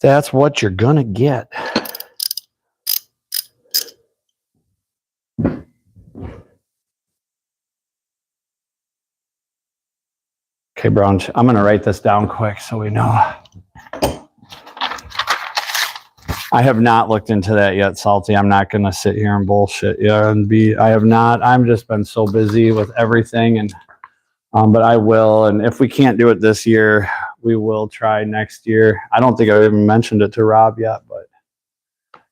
That's what you're going to get. Okay, Brown, I'm going to write this down quick so we know. I have not looked into that yet, Salty. I'm not going to sit here and bullshit you I have not. I've just been so busy with everything, and but I will. And if we can't do it this year, we will try next year. I don't think I've even mentioned it to Rob yet, but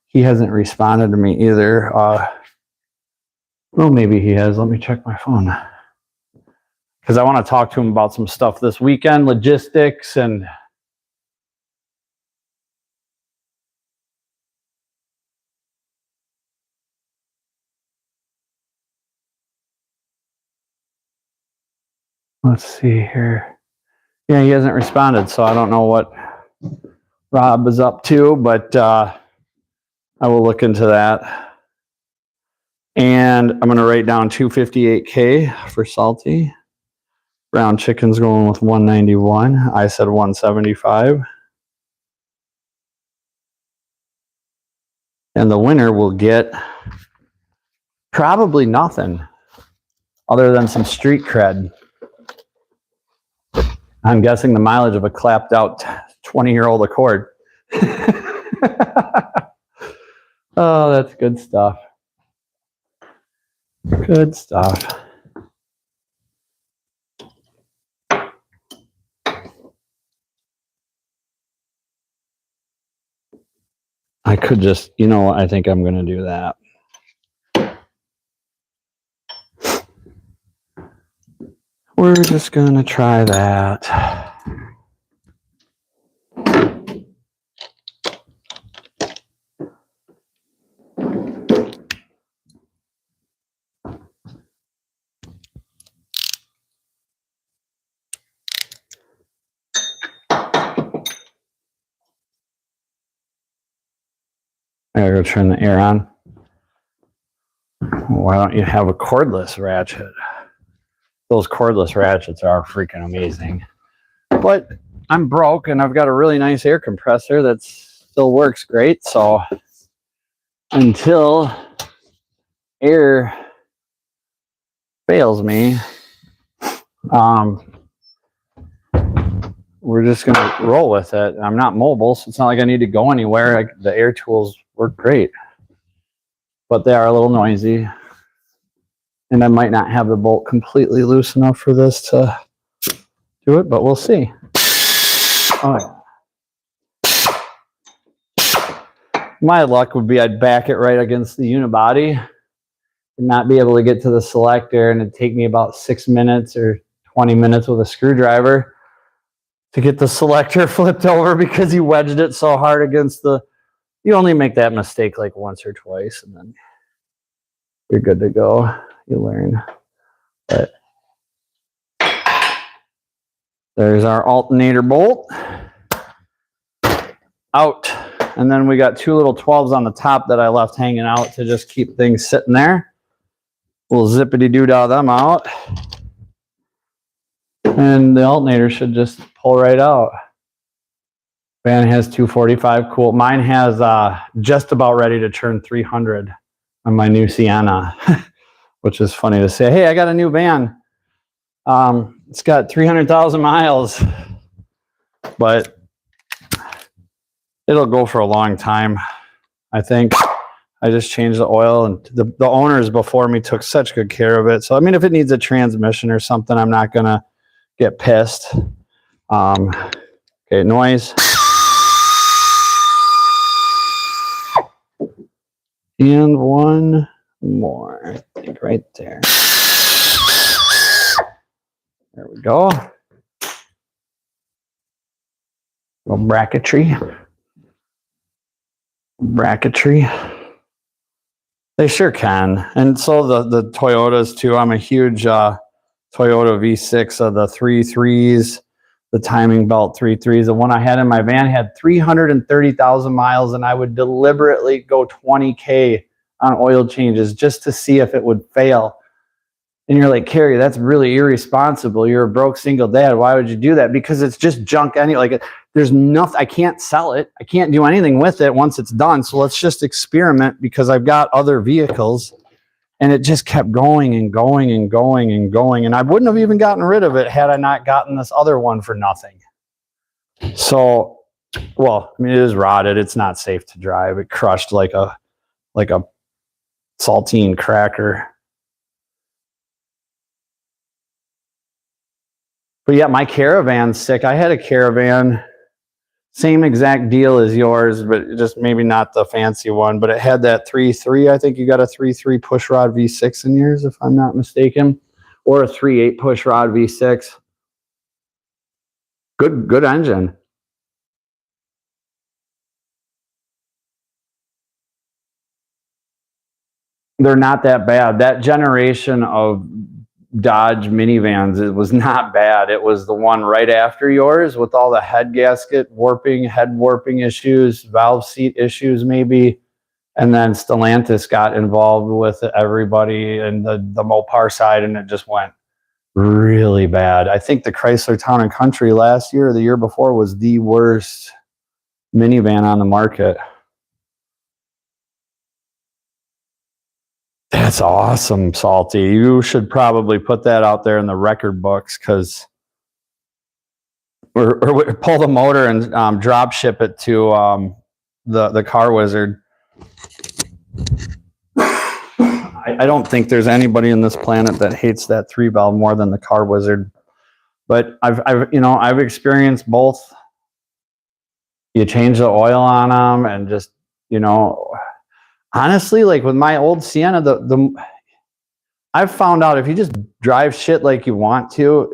he hasn't responded to me either. Well, maybe he has. Let me check my phone. Because I want to talk to him about some stuff this weekend, logistics, and let's see here. Yeah, he hasn't responded, so I don't know what Rob is up to, but I will look into that. And I'm going to write down 258K for Salty. Brown Chicken's going with 191. I said 175. And the winner will get probably nothing other than some street cred. I'm guessing the mileage of a clapped out 20-year-old Accord. Oh, that's good stuff. Good stuff. I could just, you know, I think I'm going to do that. We're just going to try that. I gotta go turn the air on. Why don't you have a cordless ratchet? Those cordless ratchets are freaking amazing. But I'm broke and I've got a really nice air compressor that still works great. So until air fails me, we're just going to roll with it. I'm not mobile, so it's not like I need to go anywhere. The air tools work great, but they are a little noisy. And I might not have the bolt completely loose enough for this to do it, but we'll see. Oh, yeah. My luck would be I'd back it right against the unibody and not be able to get to the selector, and it'd take me about 6 minutes or 20 minutes with a screwdriver to get the selector flipped over because he wedged it so hard against the... You only make that mistake like once or twice, and then you're good to go. You learn. But there's our alternator bolt. Out. And then we got 2 little 12s on the top that I left hanging out to just keep things sitting there. We'll zippity-doo-dah them out. And the alternator should just pull right out. Van has 245. Cool. Mine has just about ready to turn 300 on my new Sienna, which is funny to say. Hey, I got a new van. It's got 300,000 miles, but it'll go for a long time, I think. I just changed the oil, and the owners before me took such good care of it. So, I mean, if it needs a transmission or something, I'm not going to get pissed. Okay, noise. And one more, I think, right there. There we go. Little bracketry. They sure can. And so the Toyotas too. I'm a huge Toyota V6 of the 3.3s, the timing belt 3.3s. The one I had in my van had 330,000 miles, and I would deliberately go 20K on oil changes just to see if it would fail. And you're like, Carrie, that's really irresponsible. You're a broke single dad. Why would you do that? Because it's just junk. There's nothing. I can't sell it. I can't do anything with it once it's done. So let's just experiment, because I've got other vehicles And it just kept going and going and going and going. And I wouldn't have even gotten rid of it had I not gotten this other one for nothing. So, well, I mean, it is rotted. It's not safe to drive. It crushed like a saltine cracker. But yeah, my Caravan's sick. I had a Caravan, same exact deal as yours, but just maybe not the fancy one. But it had that 3.3. I think you got a 3.3 pushrod V6 in yours, if I'm not mistaken, or a 3.8 pushrod V6. Good engine. They're not that bad. That generation of Dodge minivans, it was not bad. It was the one right after yours with all the head gasket warping, head warping issues, valve seat issues maybe. And then Stellantis got involved with everybody and the Mopar side, and it just went really bad. I think the Chrysler Town and Country last year or the year before was the worst minivan on the market. That's awesome, Salty. You should probably put that out there in the record books, because or pull the motor and drop ship it to the Car Wizard. I don't think there's anybody in this planet that hates that 3-valve more than the Car Wizard. But I've experienced both. You change the oil on them, and just, honestly, like with my old Sienna, I've found out if you just drive shit like you want to,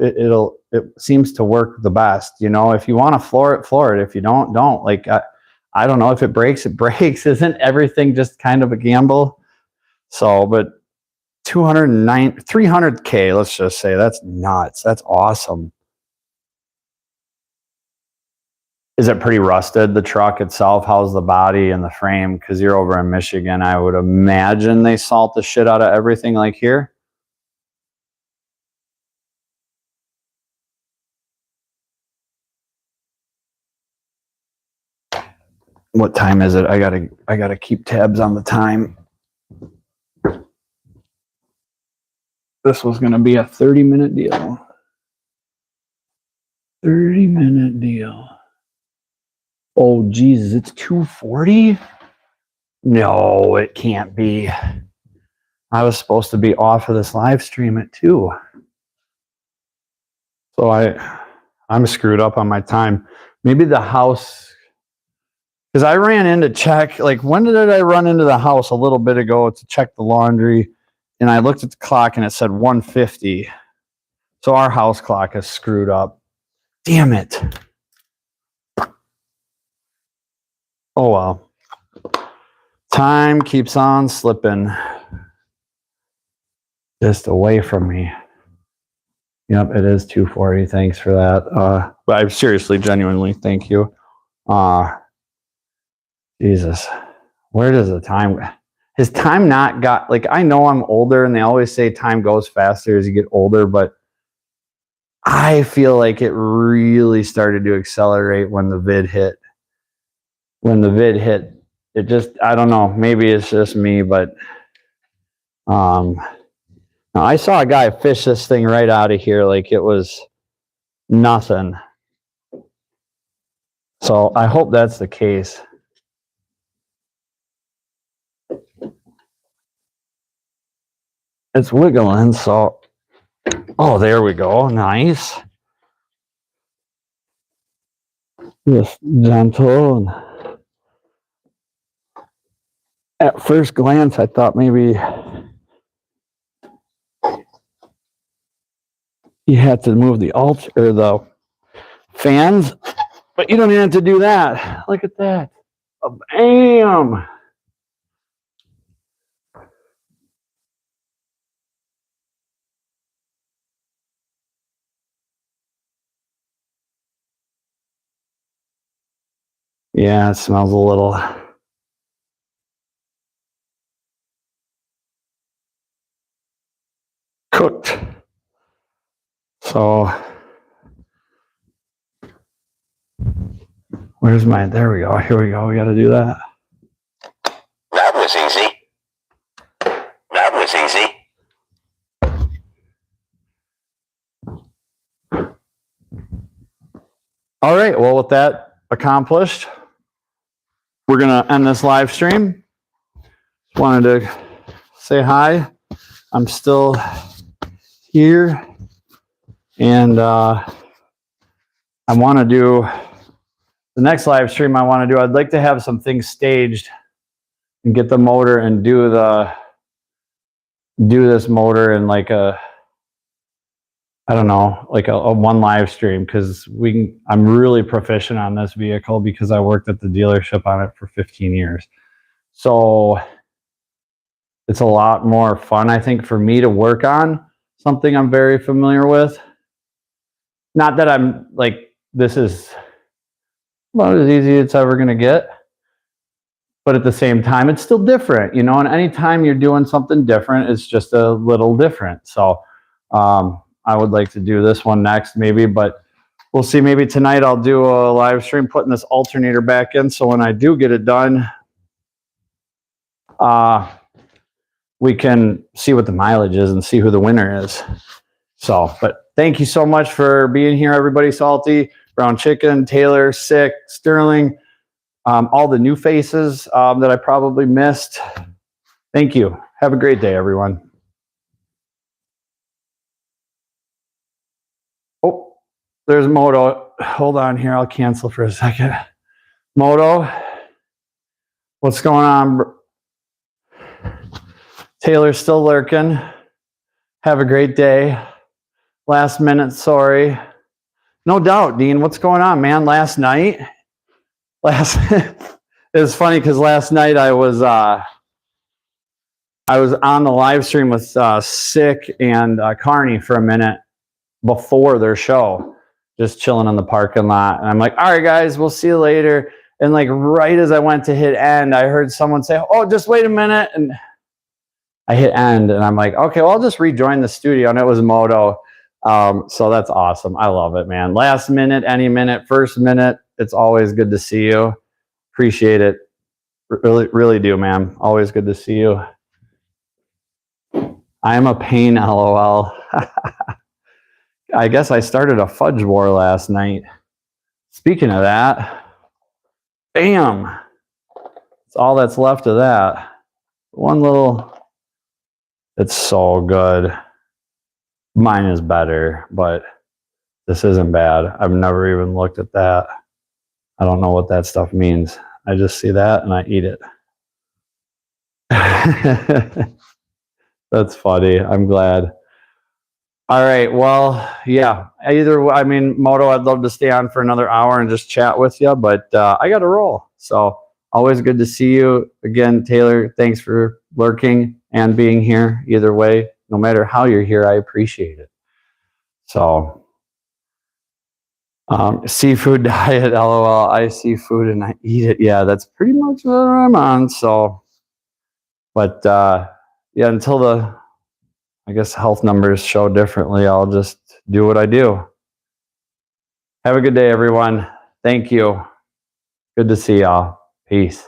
it seems to work the best. If you want to floor it. If you don't. Like, I don't know, if it breaks, it breaks. Isn't everything just kind of a gamble? So, but 300K, let's just say, that's nuts. That's awesome. Is it pretty rusted, the truck itself? How's the body and the frame? Because you're over in Michigan, I would imagine they salt the shit out of everything like here. What time is it? I gotta keep tabs on the time. This was gonna be a 30-minute deal. 30-minute deal. Oh, Jesus, it's 2:40? No, it can't be. I was supposed to be off of this live stream at 2. So I'm screwed up on my time. Maybe the house, because I ran in to check, like, when did I run into the house? A little bit ago to check the laundry, and I looked at the clock and it said 1:50. So our house clock is screwed up. Damn it. Oh well. Time keeps on slipping. Just away from me. Yep, it is 2:40. Thanks for that. But I seriously, genuinely, thank you. Jesus, where does the time? Has time not got, like, I know I'm older, and they always say time goes faster as you get older, but I feel like it really started to accelerate when the vid hit. When the vid hit, it just, I don't know, maybe it's just me, but I saw a guy fish this thing right out of here like it was nothing. So I hope that's the case. It's wiggling, so, oh, there we go. Nice. Just gentle. And at first glance, I thought maybe you had to move the or the fans, but you don't even have to do that. Look at that. Bam. Yeah, it smells a little. Cooked. So, where's my, there we go. Here we go. We got to do that. That was easy. That was was easy. All right, well, with that accomplished, we're going to end this live stream. Just wanted to say hi. I'm still here, and I want to do the next live stream I want to do. I'd like to have some things staged and get the motor and do this motor in like a, I don't know, like a one live stream, because I'm really proficient on this vehicle because I worked at the dealership on it for 15 years. So it's a lot more fun, I think, for me to work on something I'm very familiar with. Not that I'm like, this is about as easy as it's ever going to get, but at the same time, it's still different, you know, and anytime you're doing something different, it's just a little different. So I would like to do this one next maybe, but we'll see. Maybe tonight I'll do a live stream putting this alternator back in, so when I do get it done, we can see what the mileage is and see who the winner is. So, but thank you so much for being here, everybody. Salty, Brown Chicken, Taylor, Sick, Sterling, all the new faces that I probably missed. Thank you. Have a great day, everyone. Oh, there's Moto. Hold on here. I'll cancel for a second. Moto, what's going on? Taylor's still lurking. Have a great day. Last minute, sorry. No doubt, Dean. What's going on, man? Last night? It was funny because last night I was on the live stream with Sick and Carney for a minute before their show, just chilling in the parking lot. And I'm like, all right, guys, we'll see you later. And like right as I went to hit end, I heard someone say, oh, just wait a minute. And I hit end and I'm like, okay, well, I'll just rejoin the studio. And it was Moto. So that's awesome. I love it, man. Last minute, any minute, first minute. It's always good to see you. Appreciate it. Really, really do, man. Always good to see you. I am a pain, LOL. I guess I started a fudge war last night. Speaking of that, bam. That's all that's left of that. One little, it's so good. Mine is better, but this isn't bad. I've never even looked at that. I don't know what that stuff means. I just see that and I eat it. That's funny. I'm glad. All right. Well, yeah. I mean, Moto, I'd love to stay on for another hour and just chat with you, but I got to roll. So always good to see you. Again, Taylor, thanks for lurking and being here. Either way, no matter how you're here, I appreciate it. So seafood diet, LOL. I see food and I eat it. Yeah, that's pretty much what I'm on. So, but yeah, until the, I guess, health numbers show differently, I'll just do what I do. Have a good day, everyone. Thank you. Good to see y'all. Peace.